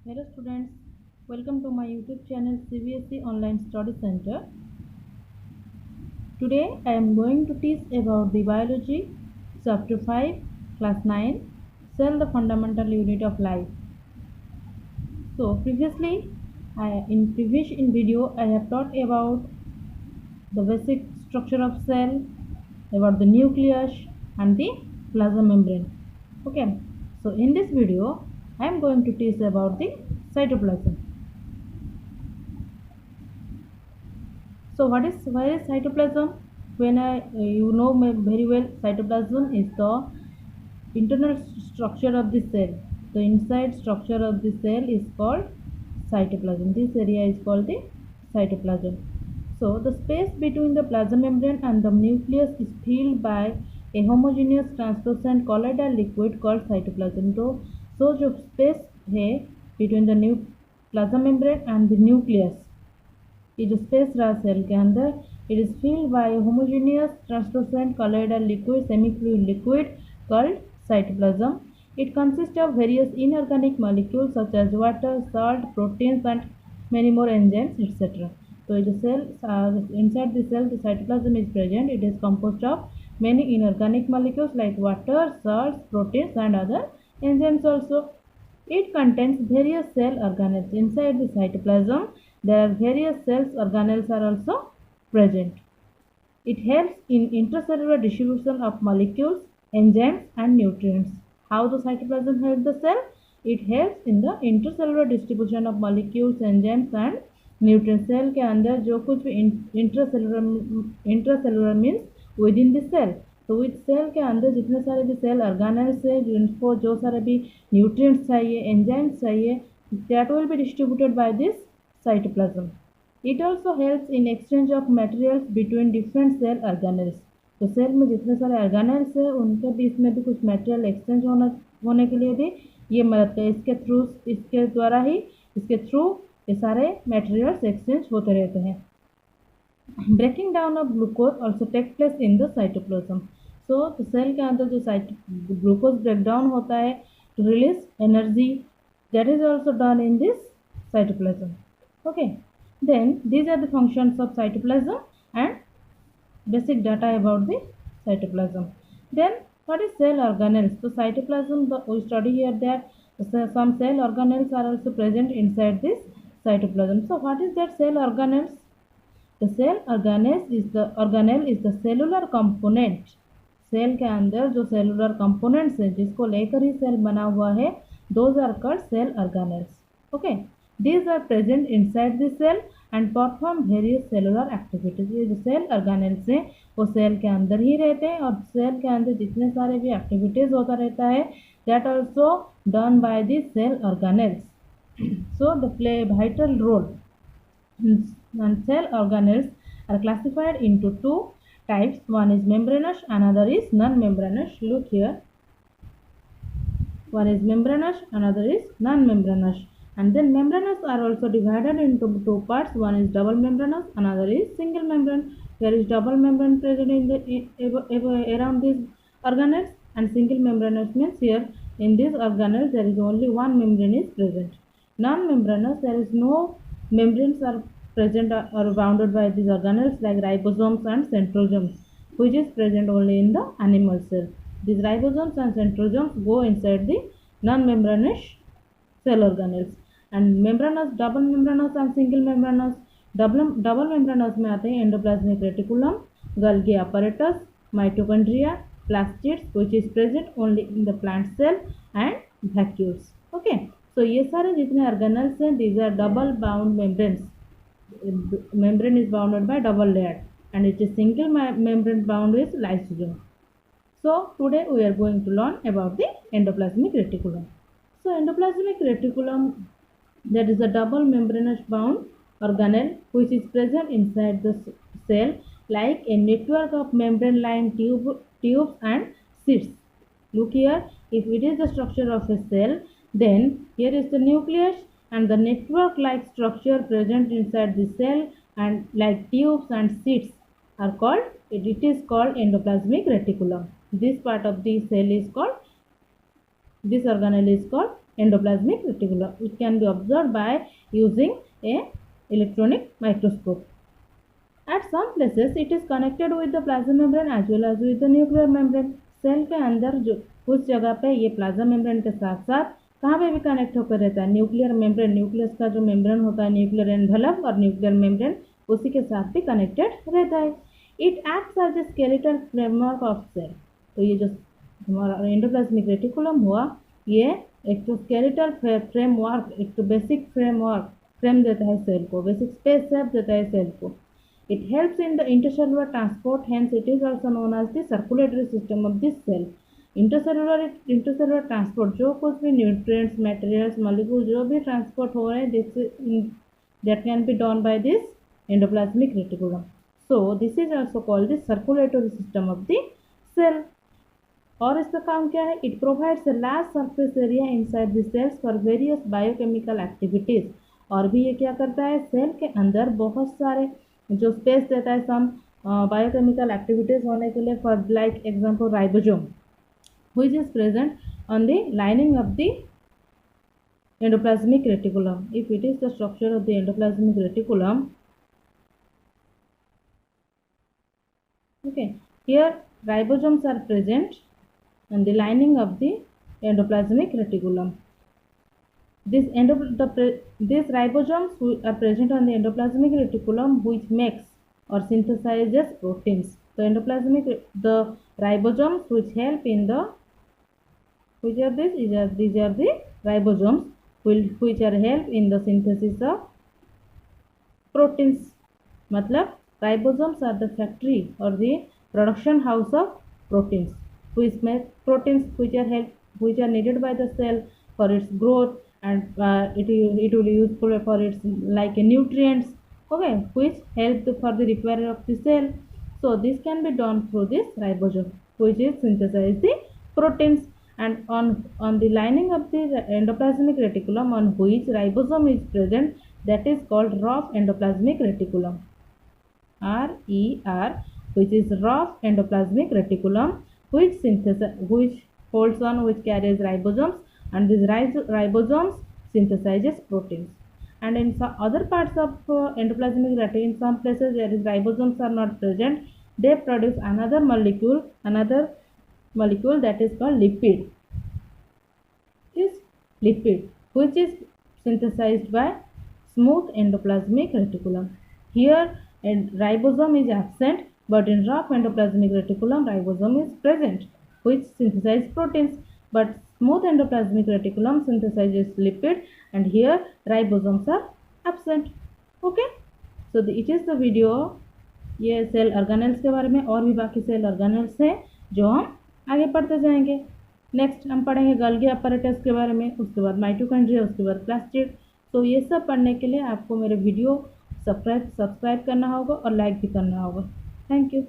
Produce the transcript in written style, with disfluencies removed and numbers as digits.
Hello students, welcome to my YouTube channel CBSE Online Study Center. Today I am going to teach about the biology chapter 5 class 9 cell, the fundamental unit of life. So previously in previous video I have taught about the basic structure of cell, about the nucleus and the plasma membrane. Okay, so in this video I am going to teach about the cytoplasm. So why is cytoplasm? When you know very well, cytoplasm is the internal structure of the cell. The inside structure of the cell is called cytoplasm. This area is called the cytoplasm. So the space between the plasma membrane and the nucleus is filled by a homogeneous translucent colloidal liquid called cytoplasm. So जो space है between the plasma membrane and the nucleus, ये जो space रहा cell के अंदर, it is filled by homogeneous translucent colloidal liquid semi-fluid liquid called cytoplasm. It consists of various inorganic molecules such as water, salt, proteins and many more enzymes etc. So the cell inside the cell the cytoplasm is present. It is composed of many inorganic molecules like water, salts, proteins and other enzymes also. It contains various cell organelles. Inside the cytoplasm, there are various cells organelles are also present. It helps in intracellular distribution of molecules, enzymes and nutrients. How the cytoplasm helps the cell? It helps in the intracellular distribution of molecules, enzymes and nutrients. Cell के अंदर जो कुछ भी intracellular means within the cell. तो with cell के अंदर जितने सारे भी सेल ऑर्गेनेल्स है जिनको जो सारे भी न्यूट्रिएंट्स चाहिए, एंजाइम्स चाहिए, that will be distributed by this cytoplasm. It also helps in exchange of materials between different cell organelles. तो सेल में जितने सारे ऑर्गेनेल्स है उनके बीच में भी कुछ मटेरियल एक्सचेंज होने के लिए भी ये मदद करे. इसके द्वारा ही इसके थ्रू ये सारे मटेरियल्स एक्सचेंज होते रहते हैं. Breaking down of glucose also take place in the cytoplasm. So तो सेल के अंदर जो ग्लूकोज ब्रेकडाउन होता है to release energy, that is also done in this cytoplasm. Okay, then these are the functions of cytoplasm and basic data about the cytoplasm. Then what is cell organelles? So cytoplasm, we study here that some cell organelles are also present inside this cytoplasm. So what is that cell organelles? The cell organelle is the cellular component. Cell के अंदर जो cellular components है जिसको लेकर ही cell बना हुआ है, those are called cell organelles. Okay, these are present inside the cell and perform various cellular activities. ये जो सेल organelles हैं वो सेल के अंदर ही रहते हैं और सेल के अंदर जितने सारे भी एक्टिविटीज होता रहता है that also done by the cell organelles. So they play a vital role. And cell organelles are classified into two types. One is membranous, another is non-membranous. Look here, one is membranous, another is non-membranous. And then membranous are also divided into two parts. One is double membranous, another is single membrane. There is double membrane present in the around these organelles, and single membranous means here in these organelles there is only one membrane is present. Non-membranous, there is no membranes are present or bounded by these organelles like ribosomes and centrosomes, which is present only in the animal cell. These ribosomes and centrosomes go inside the non-membranous cell organelles. And membranous, double membranous and single membranous. Double membranous में आते हैं endoplasmic reticulum, Golgi apparatus, mitochondria, plastids which is present only in the plant cell and vacuoles. Okay, so ये सारे जितने organelles हैं these are double bound membranes. Membrane is bounded by double layer and it is single membrane bound with lysosome. So today we are going to learn about the endoplasmic reticulum. So endoplasmic reticulum, that is a double membranous bound organelle which is present inside the cell like a network of membrane lined tubes and sheets. Look here, if it is the structure of a cell, then here is the nucleus and the network like structure present inside the cell and like tubes and sheets are called, it is called endoplasmic reticulum. This part of the cell is called, this organelle is called endoplasmic reticulum. It can be observed by using a electronic microscope. At some places it is connected with the plasma membrane as well as with the nuclear membrane. Cell के अंदर जो कुछ जगह पे ये plasma membrane के साथ साथ कहाँ पे भी कनेक्ट होकर रहता है, न्यूक्लियर मेम्ब्रेन, न्यूक्लियस का जो मेम्ब्रेन होता है, न्यूक्लियर एनवेलप और न्यूक्लियर मेम्ब्रेन उसी के साथ भी कनेक्टेड रहता है. It acts as a skeletal framework of cell. तो ये जो हमारा एंडोप्लाज्मिक रेटिकुलम हुआ, ये एक तो स्केलेटल फ्रेमवर्क, एक तो बेसिक फ्रेमवर्क, फ्रेम देता है सेल को, बेसिक स्पेस शेप देता है सेल को. It helps in the intercellular transport, hence it is also known as the circulatory system of this cell. Intercellular transport, जो कुछ भी nutrients, materials, molecules जो भी transport हो रहे हैं, that can be done by this endoplasmic reticulum. So this is also called the circulatory system of the cell. और इसका काम क्या है? It provides a large surface area inside the cells for various biochemical activities. और भी ये क्या करता है? सेल के अंदर बहुत सारे जो स्पेस देता है सम बायोकेमिकल एक्टिविटीज होने के लिए. For like example ribosome which is present on the lining of the endoplasmic reticulum. If it is the structure of the endoplasmic reticulum, okay, here ribosomes are present on the lining of the endoplasmic reticulum. These ribosomes are present on the endoplasmic reticulum which makes or synthesizes proteins. The ribosomes which help in the, which are these? These are the ribosomes which are help in the synthesis of proteins. मतलब ribosomes are the factory or the production house of proteins which make proteins which are needed by the cell for its growth, and it will be useful for its like nutrients, okay, which help for the repair of the cell. So this can be done through this ribosome which is synthesize the proteins. And on the lining of the endoplasmic reticulum on which ribosome is present, that is called rough endoplasmic reticulum, RER, which is rough endoplasmic reticulum which holds on, which carries ribosomes, and these ribosomes synthesizes proteins. And in some other parts of endoplasmic reticulum, in some places where ribosomes are not present, they produce another molecule that is called lipid. Is lipid which is synthesized by smooth endoplasmic reticulum. Here ribosome is absent, but in rough endoplasmic reticulum ribosome is present which synthesize proteins, but smooth endoplasmic reticulum synthesizes lipid, and here ribosomes are absent. Okay, so it is the video. ये cell organelles के बारे में, और भी बाकी cell organelles हैं जो हम आगे पढ़ते जाएंगे. नेक्स्ट हम पढ़ेंगे गोल्गी apparatus के बारे में, उसके बाद माइटोकॉन्ड्रिया, उसके बाद प्लास्टिड. तो ये सब पढ़ने के लिए आपको मेरे वीडियो सब्सक्राइब करना होगा और लाइक भी करना होगा. Thank you.